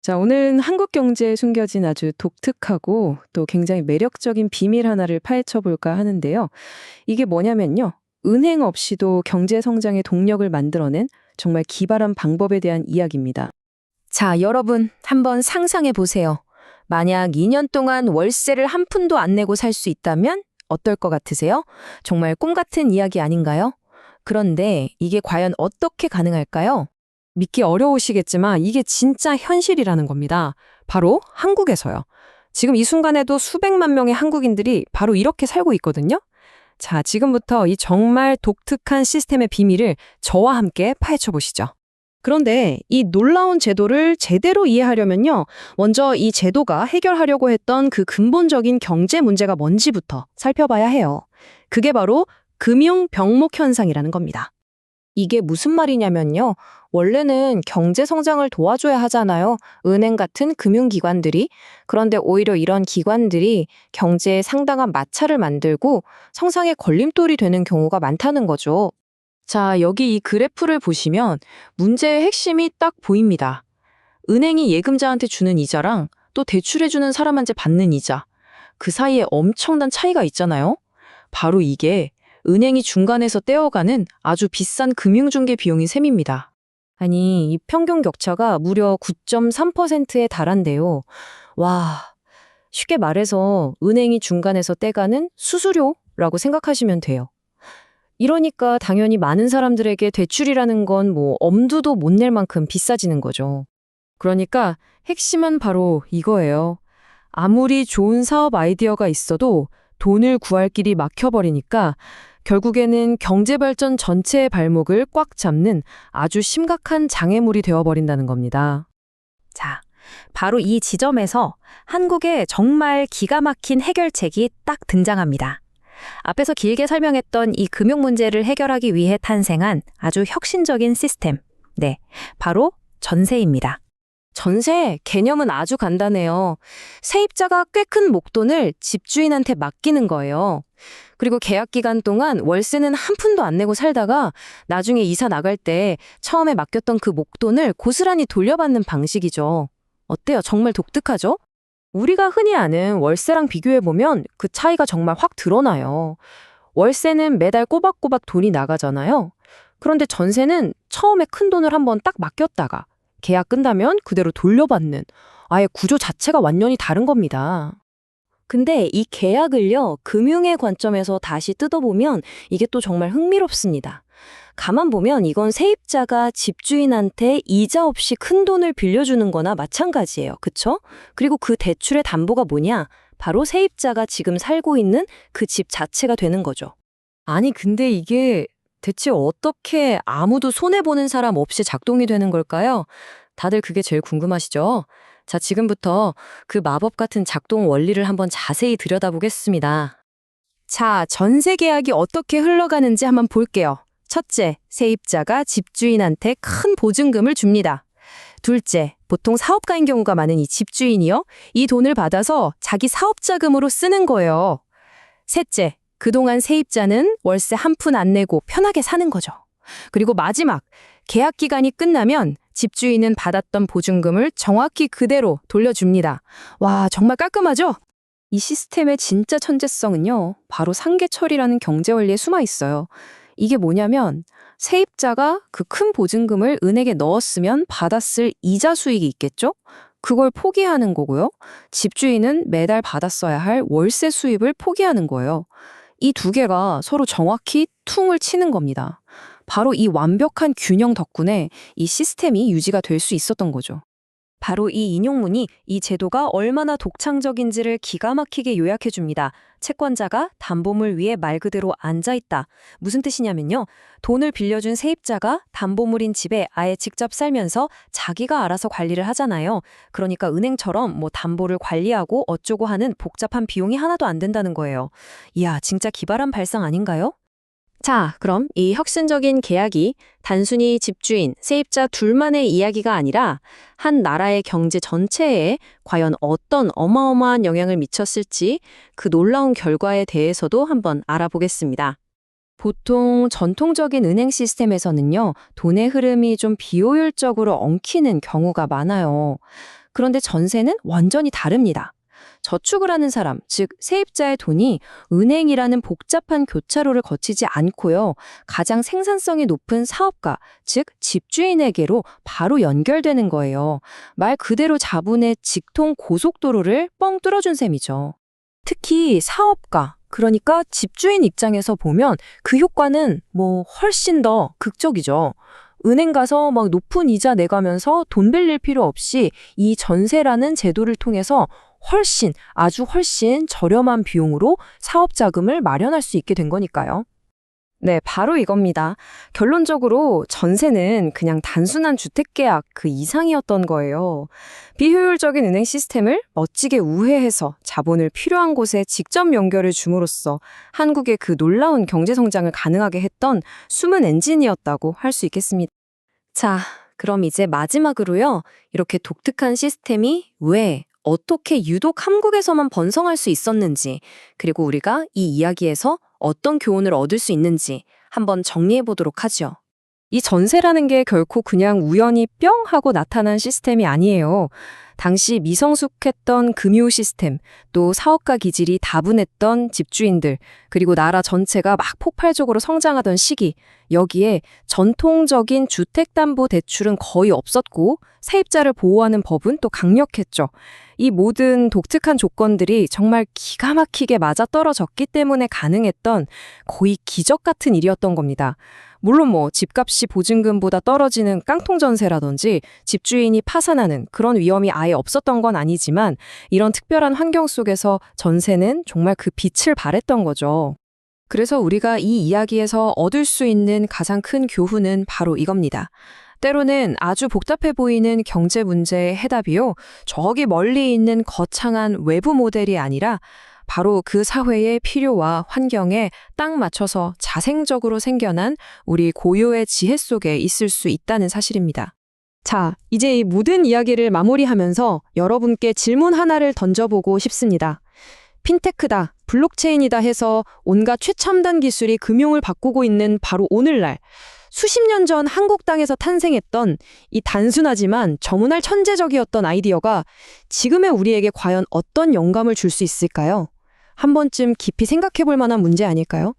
자, 오늘은 한국 경제에 숨겨진 아주 독특하고 또 굉장히 매력적인 비밀 하나를 파헤쳐 볼까 하는데요. 이게 뭐냐면요. 은행 없이도 경제 성장의 동력을 만들어낸 정말 기발한 방법에 대한 이야기입니다. 자, 여러분, 한번 상상해 보세요. 만약 2년 동안 월세를 한 푼도 안 내고 살 수 있다면 어떨 것 같으세요? 정말 꿈 같은 이야기 아닌가요? 그런데 이게 과연 어떻게 가능할까요? 믿기 어려우시겠지만 이게 진짜 현실이라는 겁니다. 바로 한국에서요. 지금 이 순간에도 수백만 명의 한국인들이 바로 이렇게 살고 있거든요. 자, 지금부터 이 정말 독특한 시스템의 비밀을 저와 함께 파헤쳐 보시죠. 그런데 이 놀라운 제도를 제대로 이해하려면요. 먼저 이 제도가 해결하려고 했던 그 근본적인 경제 문제가 뭔지부터 살펴봐야 해요. 그게 바로 금융 병목 현상이라는 겁니다. 이게 무슨 말이냐면요. 원래는 경제 성장을 도와줘야 하잖아요. 은행 같은 금융기관들이. 그런데 오히려 이런 기관들이 경제에 상당한 마찰을 만들고 성장의 걸림돌이 되는 경우가 많다는 거죠. 자, 여기 이 그래프를 보시면 문제의 핵심이 딱 보입니다. 은행이 예금자한테 주는 이자랑 또 대출해주는 사람한테 받는 이자. 그 사이에 엄청난 차이가 있잖아요. 바로 이게 은행이 중간에서 떼어가는 아주 비싼 금융중개 비용인 셈입니다. 아니, 이 평균 격차가 무려 9.3%에 달한대요. 와, 쉽게 말해서 은행이 중간에서 떼가는 수수료라고 생각하시면 돼요. 이러니까 당연히 많은 사람들에게 대출이라는 건 뭐 엄두도 못 낼 만큼 비싸지는 거죠. 그러니까 핵심은 바로 이거예요. 아무리 좋은 사업 아이디어가 있어도 돈을 구할 길이 막혀버리니까 결국에는 경제 발전 전체의 발목을 꽉 잡는 아주 심각한 장애물이 되어버린다는 겁니다. 자, 바로 이 지점에서 한국의 정말 기가 막힌 해결책이 딱 등장합니다. 앞에서 길게 설명했던 이 금융 문제를 해결하기 위해 탄생한 아주 혁신적인 시스템. 네, 바로 전세입니다. 전세 개념은 아주 간단해요. 세입자가 꽤 큰 목돈을 집주인한테 맡기는 거예요. 그리고 계약 기간 동안 월세는 한 푼도 안 내고 살다가 나중에 이사 나갈 때 처음에 맡겼던 그 목돈을 고스란히 돌려받는 방식이죠. 어때요? 정말 독특하죠? 우리가 흔히 아는 월세랑 비교해보면 그 차이가 정말 확 드러나요. 월세는 매달 꼬박꼬박 돈이 나가잖아요. 그런데 전세는 처음에 큰 돈을 한번 딱 맡겼다가 계약 끝나면 그대로 돌려받는 아예 구조 자체가 완전히 다른 겁니다. 근데 이 계약을요, 금융의 관점에서 다시 뜯어보면 이게 또 정말 흥미롭습니다. 가만 보면 이건 세입자가 집주인한테 이자 없이 큰 돈을 빌려주는 거나 마찬가지예요. 그쵸? 그리고 그 대출의 담보가 뭐냐? 바로 세입자가 지금 살고 있는 그 집 자체가 되는 거죠. 아니, 근데 이게 대체 어떻게 아무도 손해보는 사람 없이 작동이 되는 걸까요? 다들 그게 제일 궁금하시죠? 자, 지금부터 그 마법 같은 작동 원리를 한번 자세히 들여다보겠습니다. 자, 전세 계약이 어떻게 흘러가는지 한번 볼게요. 첫째, 세입자가 집주인한테 큰 보증금을 줍니다. 둘째, 보통 사업가인 경우가 많은 이 집주인이요. 이 돈을 받아서 자기 사업 자금으로 쓰는 거예요. 셋째, 그동안 세입자는 월세 한 푼 안 내고 편하게 사는 거죠. 그리고 마지막, 계약 기간이 끝나면 집주인은 받았던 보증금을 정확히 그대로 돌려줍니다. 와, 정말 깔끔하죠? 이 시스템의 진짜 천재성은요, 바로 상계처리라는 경제 원리에 숨어 있어요. 이게 뭐냐면 세입자가 그 큰 보증금을 은행에 넣었으면 받았을 이자 수익이 있겠죠? 그걸 포기하는 거고요. 집주인은 매달 받았어야 할 월세 수입을 포기하는 거예요. 이 두 개가 서로 정확히 퉁을 치는 겁니다. 바로 이 완벽한 균형 덕분에 이 시스템이 유지가 될 수 있었던 거죠. 바로 이 인용문이 이 제도가 얼마나 독창적인지를 기가 막히게 요약해 줍니다. 채권자가 담보물 위에 말 그대로 앉아있다. 무슨 뜻이냐면요. 돈을 빌려준 세입자가 담보물인 집에 아예 직접 살면서 자기가 알아서 관리를 하잖아요. 그러니까 은행처럼 뭐 담보를 관리하고 어쩌고 하는 복잡한 비용이 하나도 안 된다는 거예요. 이야, 진짜 기발한 발상 아닌가요? 자, 그럼 이 혁신적인 계약이 단순히 집주인, 세입자 둘만의 이야기가 아니라 한 나라의 경제 전체에 과연 어떤 어마어마한 영향을 미쳤을지 그 놀라운 결과에 대해서도 한번 알아보겠습니다. 보통 전통적인 은행 시스템에서는요, 돈의 흐름이 좀 비효율적으로 엉키는 경우가 많아요. 그런데 전세는 완전히 다릅니다. 저축을 하는 사람, 즉 세입자의 돈이 은행이라는 복잡한 교차로를 거치지 않고요. 가장 생산성이 높은 사업가, 즉 집주인에게로 바로 연결되는 거예요. 말 그대로 자본의 직통 고속도로를 뻥 뚫어준 셈이죠. 특히 사업가, 그러니까 집주인 입장에서 보면 그 효과는 훨씬 더 극적이죠. 은행 가서 막 높은 이자 내가면서 돈 빌릴 필요 없이 이 전세라는 제도를 통해서 아주 훨씬 저렴한 비용으로 사업 자금을 마련할 수 있게 된 거니까요. 네, 바로 이겁니다. 결론적으로 전세는 그냥 단순한 주택계약 그 이상이었던 거예요. 비효율적인 은행 시스템을 멋지게 우회해서 자본을 필요한 곳에 직접 연결을 줌으로써 한국의 그 놀라운 경제성장을 가능하게 했던 숨은 엔진이었다고 할 수 있겠습니다. 자, 그럼 이제 마지막으로요. 이렇게 독특한 시스템이 왜, 어떻게 유독 한국에서만 번성할 수 있었는지, 그리고 우리가 이 이야기에서 어떤 교훈을 얻을 수 있는지 한번 정리해 보도록 하죠. 이 전세라는 게 결코 그냥 우연히 뿅 하고 나타난 시스템이 아니에요. 당시 미성숙했던 금융 시스템, 또 사업가 기질이 다분했던 집주인들, 그리고 나라 전체가 막 폭발적으로 성장하던 시기, 여기에 전통적인 주택담보대출은 거의 없었고 세입자를 보호하는 법은 또 강력했죠. 이 모든 독특한 조건들이 정말 기가 막히게 맞아떨어졌기 때문에 가능했던 거의 기적 같은 일이었던 겁니다. 물론 집값이 보증금보다 떨어지는 깡통 전세라든지 집주인이 파산하는 그런 위험이 아예 없었던 건 아니지만 이런 특별한 환경 속에서 전세는 정말 그 빛을 발했던 거죠. 그래서 우리가 이 이야기에서 얻을 수 있는 가장 큰 교훈은 바로 이겁니다. 때로는 아주 복잡해 보이는 경제 문제의 해답이요, 저기 멀리 있는 거창한 외부 모델이 아니라 바로 그 사회의 필요와 환경에 딱 맞춰서 자생적으로 생겨난 우리 고유의 지혜 속에 있을 수 있다는 사실입니다. 자, 이제 이 모든 이야기를 마무리하면서 여러분께 질문 하나를 던져보고 싶습니다. 핀테크다, 블록체인이다 해서 온갖 최첨단 기술이 금융을 바꾸고 있는 바로 오늘날, 수십 년 전 한국 땅에서 탄생했던 이 단순하지만 정말 천재적이었던 아이디어가 지금의 우리에게 과연 어떤 영감을 줄 수 있을까요? 한 번쯤 깊이 생각해 볼 만한 문제 아닐까요?